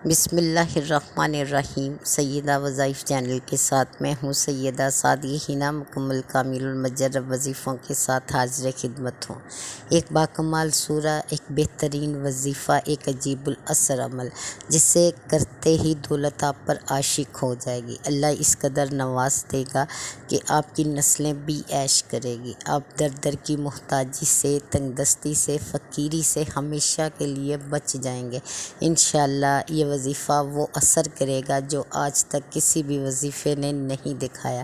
بسم اللہ الرحمن الرحیم۔ سیدہ وظائف چینل کے ساتھ میں ہوں سیدہ سعدیہ ہنا، مکمل کامل المجرب وظیفوں کے ساتھ حاضر خدمت ہوں۔ ایک باکمال سورہ، ایک بہترین وظیفہ، ایک عجیب الاثر عمل، جسے کرتے ہی دولت آپ پر عاشق ہو جائے گی۔ اللہ اس قدر نواز دے گا کہ آپ کی نسلیں بھی عیش کرے گی۔ آپ در در کی محتاجی سے، تنگ دستی سے، فقیری سے ہمیشہ کے لیے بچ جائیں گے۔ انشاءاللہ یہ وظیفہ وہ اثر کرے گا جو آج تک کسی بھی وظیفے نے نہیں دکھایا۔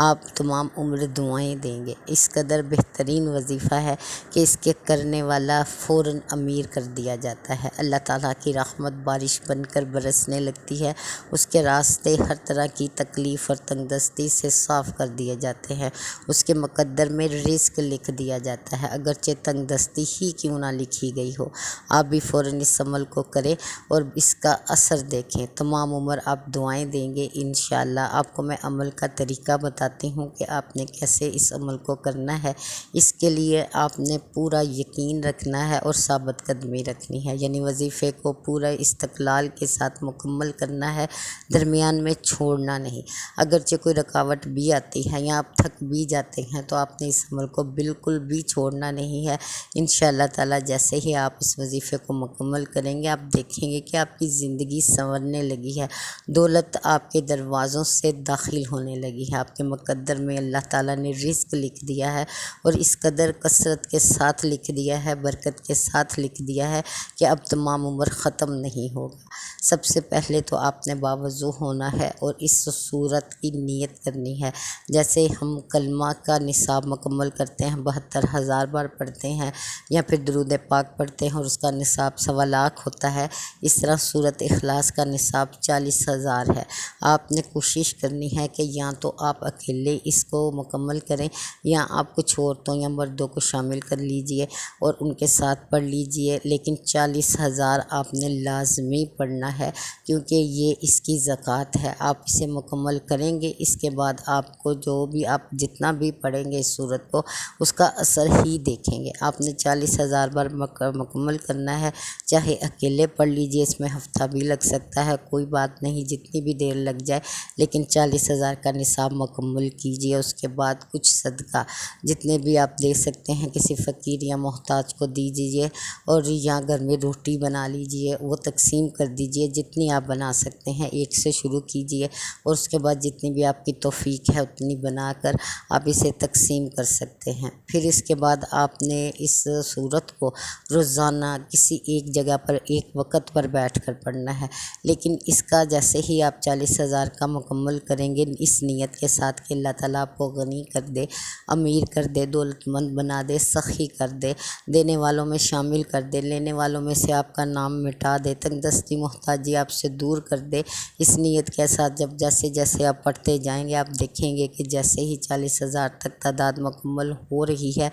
آپ تمام عمر دعائیں دیں گے۔ اس قدر بہترین وظیفہ ہے کہ اس کے کرنے والا فوراً امیر کر دیا جاتا ہے۔ اللہ تعالیٰ کی رحمت بارش بن کر برسنے لگتی ہے۔ اس کے راستے ہر طرح کی تکلیف اور تنگ دستی سے صاف کر دیے جاتے ہیں۔ اس کے مقدر میں رزق لکھ دیا جاتا ہے، اگرچہ تنگ دستی ہی کیوں نہ لکھی گئی ہو۔ آپ بھی فوراً اس عمل کو کریں اور اس کا اثر دیکھیں۔ تمام عمر آپ دعائیں دیں گے انشاءاللہ۔ آپ کو میں عمل کا طریقہ بتاتی ہوں کہ آپ نے کیسے اس عمل کو کرنا ہے۔ اس کے لیے آپ نے پورا یقین رکھنا ہے اور ثابت قدمی رکھنی ہے، یعنی وظیفے کو پورا استقلال کے ساتھ مکمل کرنا ہے، درمیان میں چھوڑنا نہیں۔ اگرچہ کوئی رکاوٹ بھی آتی ہے یا آپ تھک بھی جاتے ہیں تو آپ نے اس عمل کو بالکل بھی چھوڑنا نہیں ہے۔ انشاءاللہ تعالیٰ جیسے ہی آپ اس وظیفے کو مکمل کریں گے، آپ دیکھیں گے کہ آپ کی زندگی سنورنے لگی ہے، دولت آپ کے دروازوں سے داخل ہونے لگی ہے۔ آپ کے مقدر میں اللہ تعالیٰ نے رزق لکھ دیا ہے اور اس قدر کثرت کے ساتھ لکھ دیا ہے، برکت کے ساتھ لکھ دیا ہے کہ اب تمام عمر ختم نہیں ہوگا۔ سب سے پہلے تو آپ نے باوضو ہونا ہے اور اس صورت کی نیت کرنی ہے۔ جیسے ہم کلمہ کا نصاب مکمل کرتے ہیں، 72,000 بار پڑھتے ہیں، یا پھر درود پاک پڑھتے ہیں اور اس کا نصاب 1,25,000 ہوتا ہے، اس طرح سورۃ اخلاص کا نصاب 40,000 ہے۔ آپ نے کوشش کرنی ہے کہ یا تو آپ اکیلے اس کو مکمل کریں یا آپ کچھ عورتوں یا مردوں کو شامل کر لیجئے اور ان کے ساتھ پڑھ لیجئے، لیکن 40,000 آپ نے لازمی پڑھنا ہے، کیونکہ یہ اس کی زکوٰۃ ہے۔ آپ اسے مکمل کریں گے، اس کے بعد آپ کو جو بھی آپ جتنا بھی پڑھیں گے اس سورت کو، اس کا اثر ہی دیکھیں گے۔ آپ نے 40,000 بار مکمل کرنا ہے، چاہے اکیلے پڑھ لیجئے، اس میں ہفتہ بھی لگ سکتا ہے، کوئی بات نہیں، جتنی بھی دیر لگ جائے، لیکن 40,000 کا نصاب مکمل کیجئے۔ اس کے بعد کچھ صدقہ جتنے بھی آپ دے سکتے ہیں کسی فقیر یا محتاج کو دیجئے، اور یا گھر میں روٹی بنا لیجئے، وہ تقسیم کر دیجئے، جتنی آپ بنا سکتے ہیں ایک سے شروع کیجئے، اور اس کے بعد جتنی بھی آپ کی توفیق ہے اتنی بنا کر آپ اسے تقسیم کر سکتے ہیں۔ پھر اس کے بعد آپ نے اس سورت کو روزانہ کسی ایک جگہ پر ایک وقت پر بیٹھ کر پڑھنا ہے، لیکن اس کا جیسے ہی آپ 40,000 کا مکمل کریں گے، اس نیت کے ساتھ کہ اللہ تعالیٰ آپ کو غنی کر دے، امیر کر دے، دولت مند بنا دے، سخی کر دے، دینے والوں میں شامل کر دے، لینے والوں میں سے آپ کا نام مٹا دے، تنگ دستی محتاجی آپ سے دور کر دے، اس نیت کے ساتھ جب جیسے جیسے آپ پڑھتے جائیں گے، آپ دیکھیں گے کہ جیسے ہی 40,000 تک تعداد مکمل ہو رہی ہے،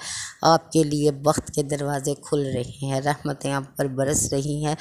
آپ کے لیے بخت کے دروازے کھل رہے ہیں، رحمتیں آپ پر برس رہی ہیں،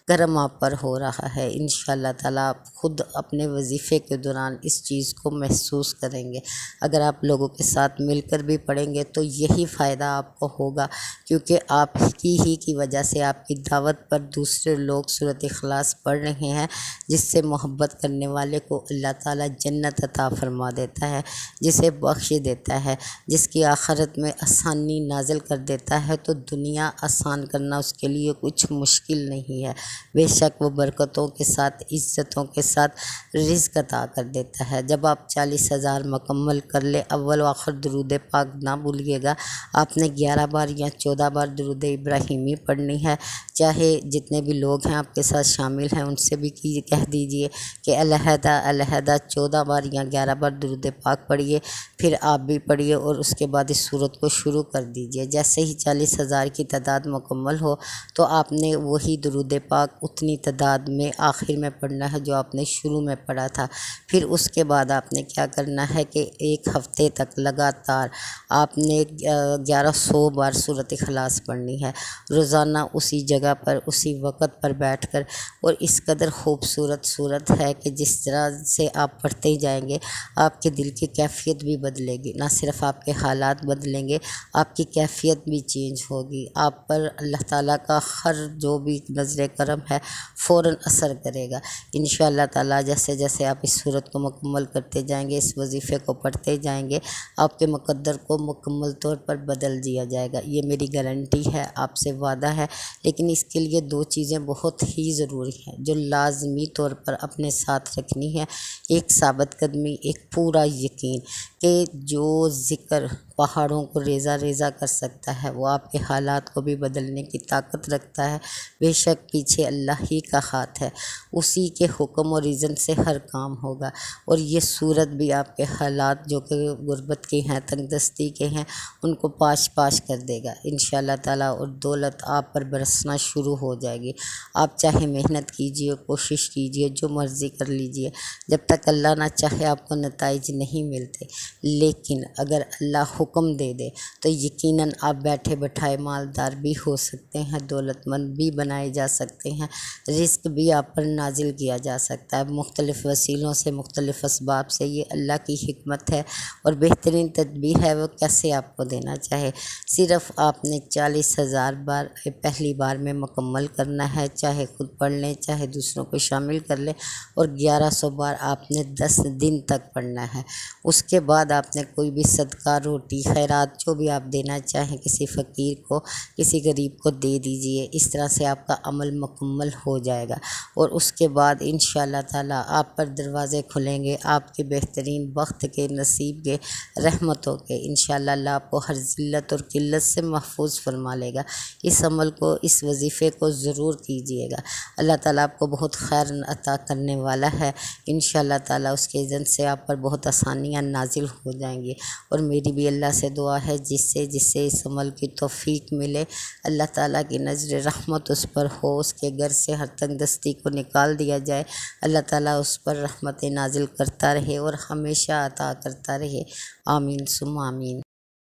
کرم آپ پر ہو رہا ہے۔ انشاءاللہ تعالیٰ آپ خود اپنے وظیفے کے دوران اس چیز کو محسوس کریں گے۔ اگر آپ لوگوں کے ساتھ مل کر بھی پڑھیں گے تو یہی فائدہ آپ کو ہوگا، کیونکہ آپ کی وجہ سے آپ کی دعوت پر دوسرے لوگ سورۃ اخلاص پڑھ رہے ہیں، جس سے محبت کرنے والے کو اللہ تعالیٰ جنت عطا فرما دیتا ہے، جسے بخش دیتا ہے، جس کی آخرت میں آسانی نازل کر دیتا ہے، تو دنیا آسان کرنا اس کے لیے کچھ مشکل نہیں ہے۔ بے شک وہ برکتوں کے ساتھ، عزتوں کے ساتھ رزق عطا کر دیتا ہے۔ جب آپ 40,000 مکمل کر لے، اول و آخر درود پاک نہ بھولیے گا۔ آپ نے 11 بار یا 14 بار درود ابراہیمی پڑھنی ہے، چاہے جتنے بھی لوگ ہیں آپ کے ساتھ شامل ہیں ان سے بھی کہہ دیجئے کہ علیحدہ علیحدہ 14 بار یا 11 بار درود پاک پڑھیے، پھر آپ بھی پڑھیے اور اس کے بعد اس سورت کو شروع کر دیجئے۔ جیسے ہی 40,000 کی تعداد مکمل ہو تو آپ نے وہی درود پاک اتنی تعداد میں آخر میں پڑھنا ہے جو آپ نے شروع میں پڑھا تھا۔ پھر اس کے بعد آپ نے کیا کرنا ہے کہ ایک ہفتے تک لگاتار آپ نے 1100 بار سورۃ اخلاص پڑھنی ہے، روزانہ اسی جگہ پر اسی وقت پر بیٹھ کر، اور اس قدر خوبصورت صورت ہے کہ جس طرح سے آپ پڑھتے جائیں گے آپ کے دل کی کیفیت بھی بدلے گی، نہ صرف آپ کے حالات بدلیں گے، آپ کی کیفیت بھی چینج ہوگی، آپ پر اللہ تعالیٰ کا ہر جو بھی نظر کرم ختم ہے فوراً اثر کرے گا انشاءاللہ تعالیٰ۔ جیسے جیسے آپ اس صورت کو مکمل کرتے جائیں گے، اس وظیفے کو پڑھتے جائیں گے، آپ کے مقدر کو مکمل طور پر بدل دیا جائے گا، یہ میری گارنٹی ہے، آپ سے وعدہ ہے۔ لیکن اس کے لیے دو چیزیں بہت ہی ضروری ہیں جو لازمی طور پر اپنے ساتھ رکھنی ہے، ایک ثابت قدمی، ایک پورا یقین کہ جو ذکر پہاڑوں کو ریزہ ریزہ کر سکتا ہے وہ آپ کے حالات کو بھی بدلنے کی طاقت رکھتا ہے۔ بے شک پیچھے اللہ ہی کا ہاتھ ہے، اسی کے حکم اور اذن سے ہر کام ہوگا، اور یہ صورت بھی آپ کے حالات جو کہ غربت کے ہیں، تنگ دستی کے ہیں، ان کو پاش پاش کر دے گا انشاءاللہ تعالیٰ، اور دولت آپ پر برسنا شروع ہو جائے گی۔ آپ چاہے محنت کیجئے، کوشش کیجئے، جو مرضی کر لیجئے، جب تک اللہ نہ چاہے آپ کو نتائج نہیں ملتے، لیکن اگر اللہ حکم دے دے تو یقیناً آپ بیٹھے بٹھائے مالدار بھی ہو سکتے ہیں، دولت مند بھی بنائے جا سکتے ہیں، رزق بھی آپ پر نازل کیا جا سکتا ہے مختلف وسیلوں سے، مختلف اسباب سے۔ یہ اللہ کی حکمت ہے اور بہترین تدبیر ہے، وہ کیسے آپ کو دینا چاہے۔ صرف آپ نے 40,000 بار پہلی بار میں مکمل کرنا ہے، چاہے خود پڑھ لیں چاہے دوسروں کو شامل کر لیں، اور 1100 بار آپ نے 10 دن تک پڑھنا ہے۔ اس کے بعد آپ نے کوئی بھی صدقہ، روٹی، خیرات جو بھی آپ دینا چاہیں کسی فقیر کو، کسی غریب کو دے دیجئے، اس طرح سے آپ کا عمل مکمل ہو جائے گا، اور اس کے بعد انشاءاللہ تعالیٰ آپ پر دروازے کھلیں گے آپ کے بہترین وقت کے، نصیب کے، رحمتوں کے۔ انشاءاللہ اللہ آپ کو ہر ذلت اور قلت سے محفوظ فرما لے گا۔ اس عمل کو، اس وظیفے کو ضرور کیجئے گا، اللہ تعالیٰ آپ کو بہت خیر عطا کرنے والا ہے انشاءاللہ تعالیٰ۔ اس کے اذن سے آپ پر بہت آسانیاں نازل ہو جائیں گی، اور میری بھی اللہ سے دعا ہے جس سے اس عمل کی توفیق ملے، اللہ تعالیٰ کی نظر رحمت اس پر ہو، اس کے گھر سے ہر تنگ دستی کو نکال دیا جائے، اللہ تعالیٰ اس پر رحمت نازل کرتا رہے اور ہمیشہ عطا کرتا رہے، آمین ثم آمین۔